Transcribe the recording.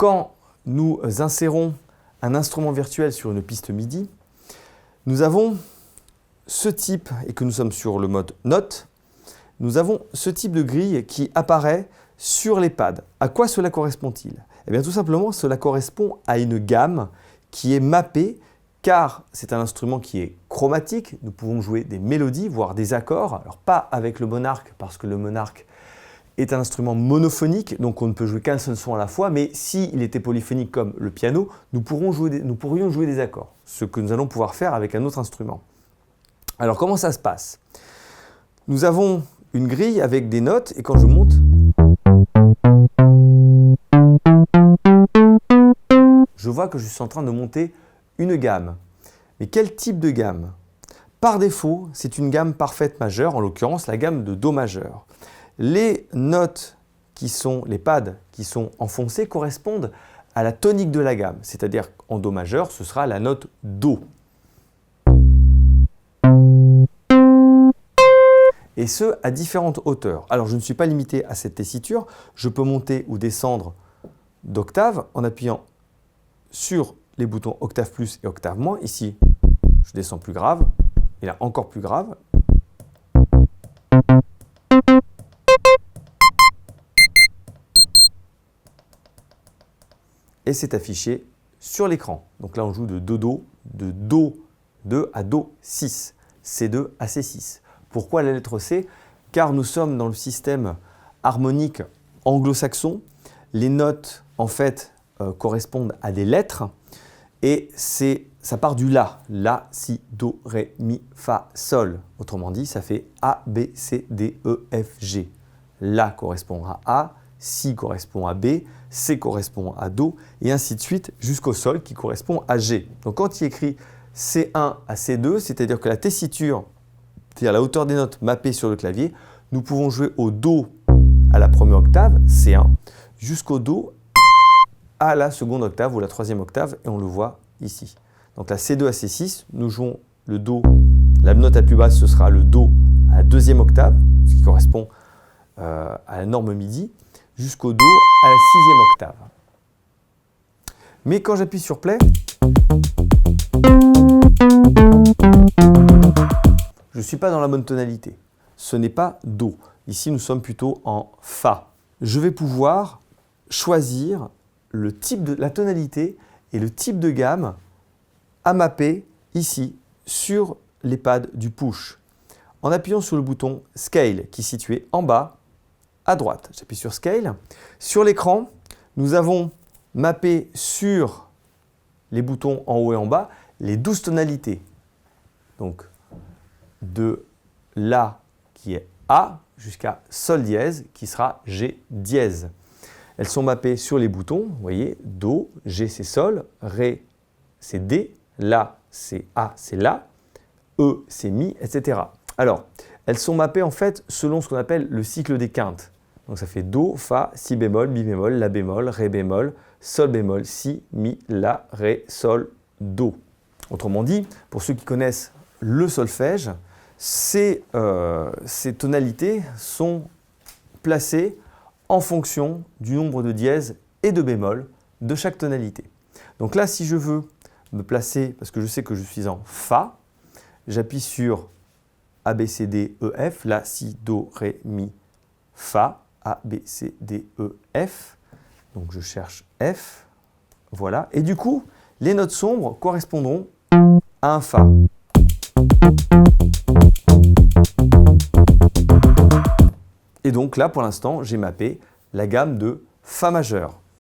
quand nous insérons un instrument virtuel sur une piste MIDI, nous avons ce type, et que nous sommes sur le mode note, nous avons ce type de grille qui apparaît sur les pads. À quoi cela correspond-il? Eh bien, tout simplement, cela correspond à une gamme qui est mappée, car c'est un instrument qui est chromatique. Nous pouvons jouer des mélodies, voire des accords. Alors, pas avec le Monarch, parce que le Monarch est un instrument monophonique, donc on ne peut jouer qu'un seul son à la fois, mais s'il était polyphonique comme le piano, nous pourrions jouer des accords, ce que nous allons pouvoir faire avec un autre instrument. Alors, comment ça se passe? Nous avons une grille avec des notes, et quand je monte, je vois que je suis en train de monter une gamme. Mais quel type de gamme? Par défaut, c'est une gamme parfaite majeure, en l'occurrence la gamme de Do majeur. Les notes qui sont, les pads qui sont enfoncés correspondent à la tonique de la gamme, c'est-à-dire en Do majeur, ce sera la note Do. Et ce, à différentes hauteurs. Alors, je ne suis pas limité à cette tessiture, je peux monter ou descendre d'octave en appuyant sur les boutons octave plus et octave moins. Ici, je descends plus grave, et là encore plus grave. Et c'est affiché sur l'écran. Donc là, on joue de Do-Do, de Do 2 à Do 6, C2 à C6. Pourquoi la lettre C? Car nous sommes dans le système harmonique anglo-saxon. Les notes, en fait, correspondent à des lettres et ça part du La. La, Si, Do, Ré, Mi, Fa, Sol. Autrement dit, ça fait A, B, C, D, E, F, G. La correspond à A, Si correspond à B, C correspond à Do, et ainsi de suite jusqu'au Sol qui correspond à G. Donc quand il écrit C1 à C2, c'est-à-dire que la tessiture, c'est-à-dire la hauteur des notes mappées sur le clavier, nous pouvons jouer au Do à la première octave, C1, jusqu'au Do à la seconde octave ou la troisième octave, et on le voit ici. Donc la C2 à C6, nous jouons le Do, la note la plus basse, ce sera le Do à la deuxième octave, ce qui correspond à la norme MIDI, jusqu'au Do à la sixième octave. Mais quand j'appuie sur Play, je ne suis pas dans la bonne tonalité. Ce n'est pas Do. Ici, nous sommes plutôt en Fa. Je vais pouvoir choisir le type de la tonalité et le type de gamme à mapper ici sur les pads du push. En appuyant sur le bouton Scale qui est situé en bas à droite. J'appuie sur Scale. Sur l'écran, nous avons mappé sur les boutons en haut et en bas les 12 tonalités. Donc, de La qui est A jusqu'à Sol dièse qui sera G dièse. Elles sont mappées sur les boutons, vous voyez, Do, G c'est Sol, Ré c'est D, La c'est A c'est La, E c'est Mi, etc. Alors, elles sont mappées en fait selon ce qu'on appelle le cycle des quintes. Donc ça fait Do, Fa, Si bémol, Mi bémol, La bémol, Ré bémol, Sol bémol, Si, Mi, La, Ré, Sol, Do. Autrement dit, pour ceux qui connaissent le solfège, ces tonalités sont placées en fonction du nombre de dièses et de bémols de chaque tonalité. Donc là, si je veux me placer, parce que je sais que je suis en Fa, j'appuie sur A, B, C, D, E, F, La, Si, Do, Ré, Mi, Fa, A, B, C, D, E, F. Donc je cherche F, voilà. Et du coup, les notes sombres correspondront à un Fa. Et donc là, pour l'instant, j'ai mappé la gamme de Fa majeur.